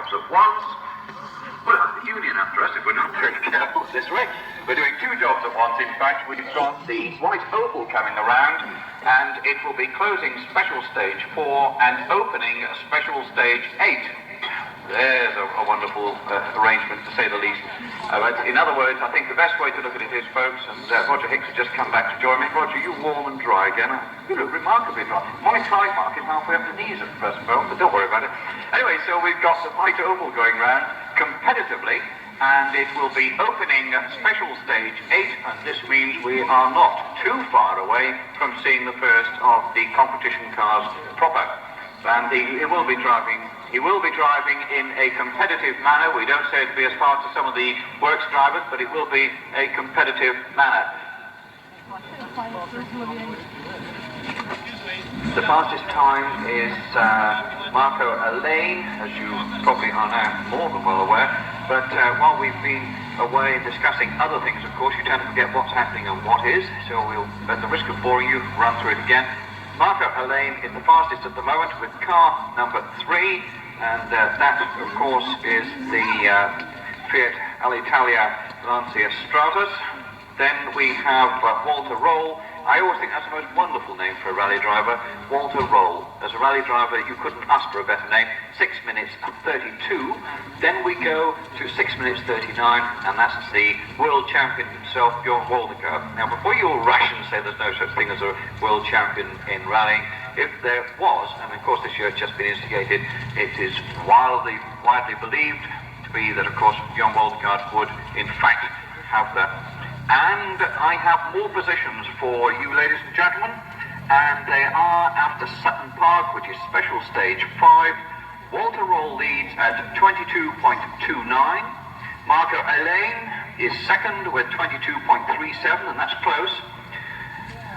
jobs at once. Well, the union after us if we're not very careful this week. We're doing 2 jobs at once. In fact, we've got the white oval coming around, and it will be closing special stage 4 and opening special stage 8. There's a wonderful arrangement, to say the least. But in other words, I think the best way to look at it is, folks, and Roger Hicks has just come back to join me. Roger, you warm and dry again. You look remarkably dry. My tie mark is halfway up the knees at the present moment, but don't worry about it. Anyway, so we've got the white oval going round competitively, and it will be opening special stage 8, and this means we are not too far away from seeing the first of the competition cars proper. And he will be driving in a competitive manner. We don't say it'll be as fast as some of the works drivers, but it will be a competitive manner. The fastest time is Markku Alén, as you probably are now more than well aware. But while we've been away discussing other things, of course, you tend to forget what's happening and what is. So we'll, at the risk of boring you, run through it again. Markku Alén is the fastest at the moment with car number 3, and that, of course, is the Fiat Alitalia Lancia Stratos. Then we have Röhrl. I always think that's the most wonderful name for a rally driver, Röhrl. As a rally driver, you couldn't ask for a better name. 6 minutes 32. Then we go to 6 minutes 39, and that's the world champion himself, Björn Waldegard. Now, before you all rush and say there's no such thing as a world champion in rallying, if there was, and of course this year it's just been instigated, it is widely believed to be that, of course, Björn Waldegard would, in fact, have that. And I have more positions for you, ladies and gentlemen, and they are after Sutton Park, which is special stage 5. Röhrl leads at 22.29. Markku Alén is second with 22.37, and that's close.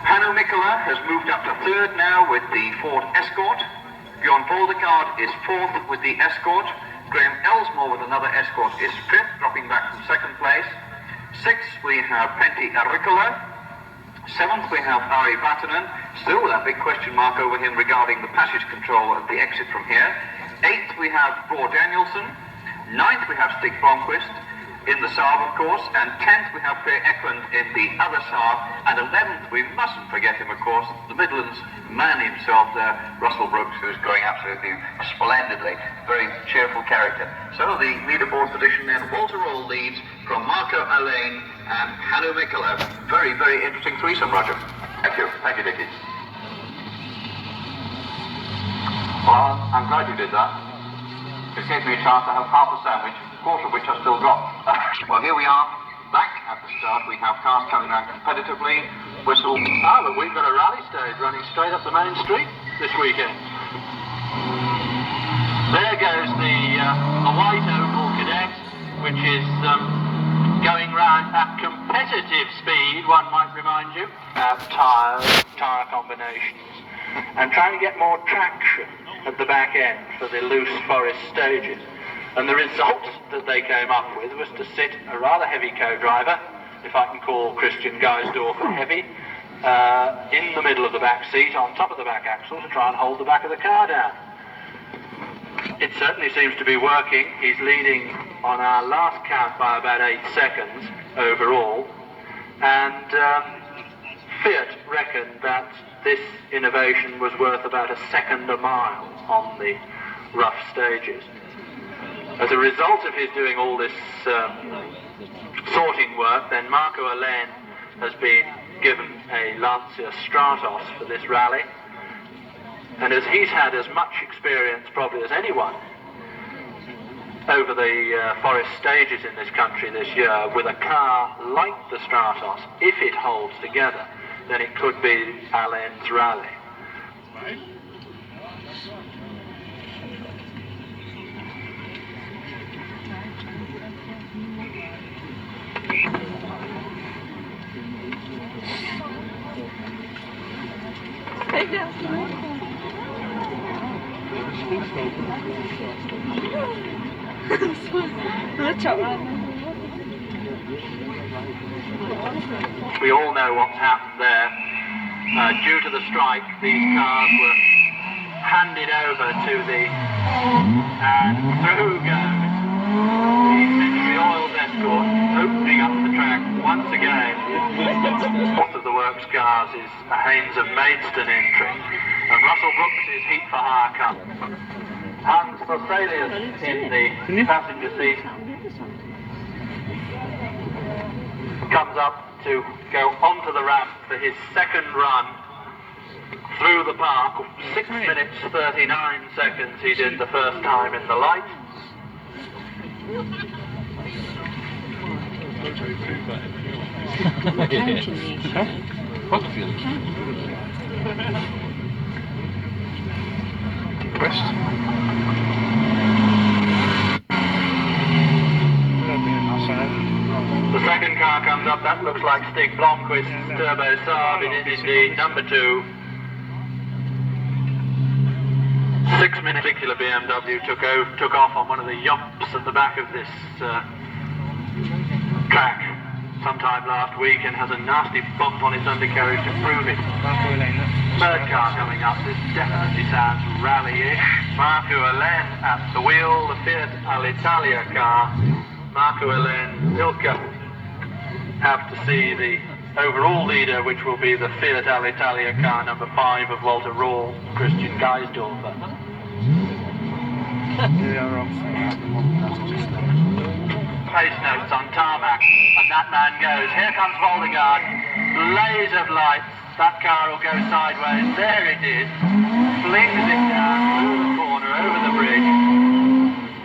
Hannu Mikkola has moved up to third now with the Ford Escort. Björn Waldegard is fourth with the Escort. Graham Elsmore with another Escort is fifth, dropping back from second place. Sixth, we have Pentti Ricola. Seventh, we have Ari Vatanen. Still with that big question mark over him regarding the passage control and the exit from here. Eighth, we have Bror Danielson. Ninth, we have Stig Blomqvist in the Saab, of course. And 10th, we have Per Eklund in the other Saab. And 11th, we mustn't forget him, of course, the Midlands man himself there, Russell Brookes, who's going absolutely splendidly. Very cheerful character. So the leaderboard position then, Röhrl leads from Markku Alén and Hannu Mikkola. Very, very interesting threesome, Roger. Thank you. Thank you, Dickie. Well, I'm glad you did that. It gave me a chance to have half a sandwich, a quarter of which I've still got. Well, here we are, back at the start. We have cars coming out competitively. Whistle. Ah, but we've got a rally stage running straight up the main street this weekend. There goes the white oval cadet, which is going round at competitive speed, one might remind you. Tyre combinations, and trying to get more traction at the back end for the loose forest stages. And the result that they came up with was to sit a rather heavy co-driver, if I can call Christian Geisdorfer heavy, in the middle of the back seat, on top of the back axle, to try and hold the back of the car down. It certainly seems to be working. He's leading on our last count by about 8 seconds overall, and Fiat reckoned that this innovation was worth about a second a mile on the rough stages. As a result of his doing all this sorting work, then Markku Alén has been given a Lancia Stratos for this rally, and as he's had as much experience probably as anyone over the forest stages in this country this year with a car like the Stratos, if it holds together, then it could be Alén's rally. We all know what's happened there. Due to the strike, these cars were handed over to and through goes the Century Oils Escort, opening up the track once again. Fourth of the works cars is a Haynes of Maidstone entry, and Russell Brookes is heat for hire car. Hans Thorstelius in the passenger seat comes up to go onto the ramp for his second run through the park. 6 minutes 39 seconds he did the first time in the light. The second car comes up, that looks like Stig Blomqvist's Turbo Saab. It is indeed number 2. 6 minutes, particular BMW took off on one of the yumps at the back of this track sometime last week and has a nasty bump on its undercarriage to prove it. Third car coming up, this definitely sounds rally-ish. Markku Alén at the wheel, the Fiat Alitalia car. Markku Alén, Ilka have to see the overall leader, which will be the Fiat Alitalia car number 5 of Walter Röhrl, Christian Geisdorfer. Pace notes on tarmac, and that man goes. Here comes Voldegaard, blaze of lights. That car will go sideways. There it is. Flings it down through the corner, over the bridge,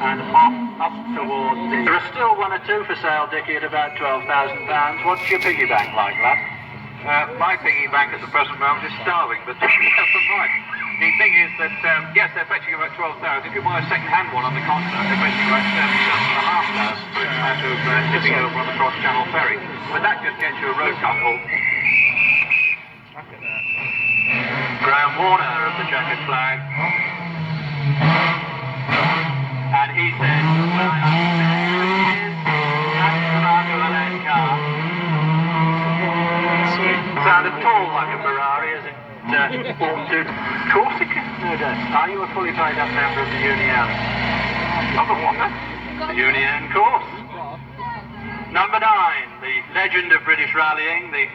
and off up towards the... There are still 1 or 2 for sale, Dickie, at about £12,000. What's your piggy bank like, lad? My piggy bank at the present moment is starving, but never mind. The thing is that, yes, they're fetching about 12,000. If you buy a second-hand one on the continent, they're fetching about 7,500 for a matter of tipping over on the cross-channel ferry. But that just gets you a road couple. Graham Warner of the checkered flag. And he says, well, that's the Markku Alén car. Sounded at all like a Ferrari, as it ought to. Corsica? No doubt. Are you a fully paid up member of the Union? Of the what? The Union course. Number 9, the legend of British rallying, the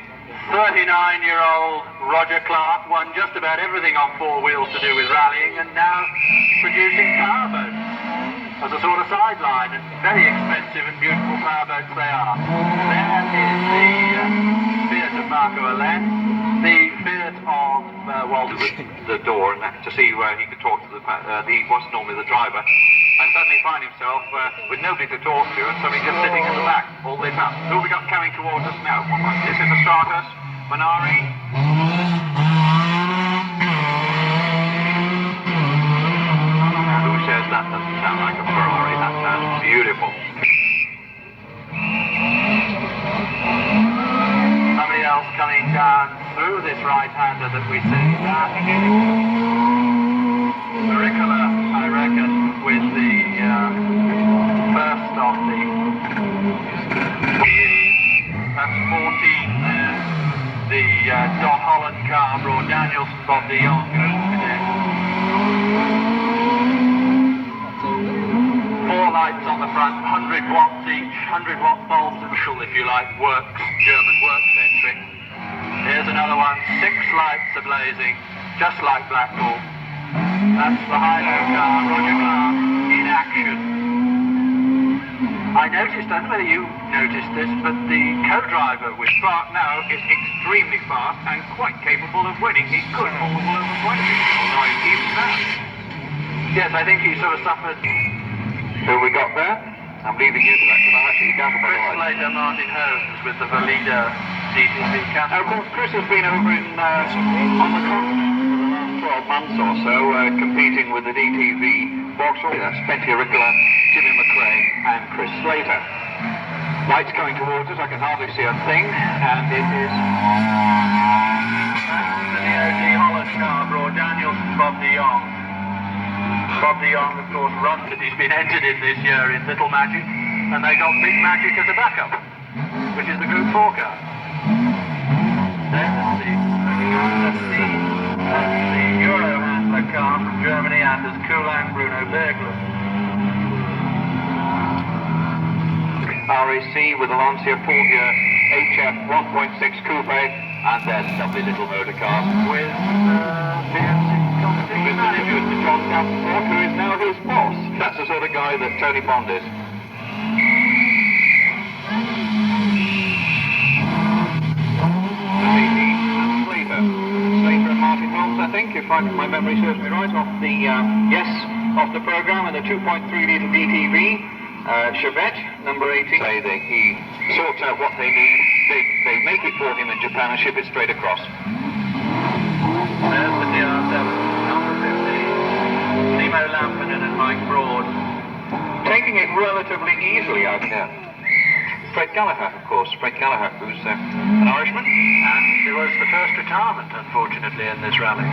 39-year-old Roger Clark, won just about everything on 4 wheels to do with rallying, and now producing powerboats as a sort of sideline, and very expensive and beautiful powerboats they are. There is the Fiat of Markku Alén, the Fiat of Walter. The door and that, to see where he could talk to what's normally the driver, and suddenly find himself with nobody to talk to, and somebody just sitting in the back, all lit up. Who have we got coming towards us now? This is the Stratos, Minari. Now, who says that doesn't sound like a Ferrari? That sounds beautiful. Somebody else coming down through this right-hander that we see. Mikkola, I reckon, with the first of the... That's 14 there. The Don Holland car, Broad Danielson, Bob de Jong. 4 lights on the front, 100 watts each, 100 watt bulbs, if you like, works, German work-centric. Here's another one, 6 lights are blazing, just like Blackpool. That's the high-low car, Roger Clark, in action. I noticed, I don't know whether you noticed this, but the co-driver with Clark now is extremely fast and quite capable of winning. He could pull the ball over quite a few people, even now. Yes, I think he sort of suffered. Who we got there? I'm leaving you to that because I'm actually dazzled by the lights. Chris Slater, Martin Holmes with the Valida DTV Castle. Of course, Chris has been over on the continent for the last 12 months or so, competing with the DTV Vauxhall. That's Petty Ricola, Jimmy McRae and Chris Slater. Lights coming towards us, I can hardly see a thing, and it is... That's the DOT Holland car, Broad Danielson, Bob de Jong. Bob de Jong, of course, runs it. He's been entered in this year in Little Magic, and they got Big Magic as a backup, which is the Group 4 car. There's the Euro handler car from Germany, Anders Kulang, Bruno Berglund. RAC with the Lancia HF 1.6 Coupe, and their lovely little motor car with Mr. John Davenport, who is now his boss. That's the sort of guy that Tony Bond is. Slater and Martin Holmes, I think, if my memory serves me right, off the programme in the 2.3-litre DTV. Chevette, number 80. Say that he sorts out what they need, they make it for him in Japan and ship it straight across. There's the DR7, number 15, Timo Lampinen and Mike Broad. Taking it relatively easily out here. Fred Gallagher, of course. Fred Gallagher, who's an Irishman. And he was the first retirement, unfortunately, in this rally.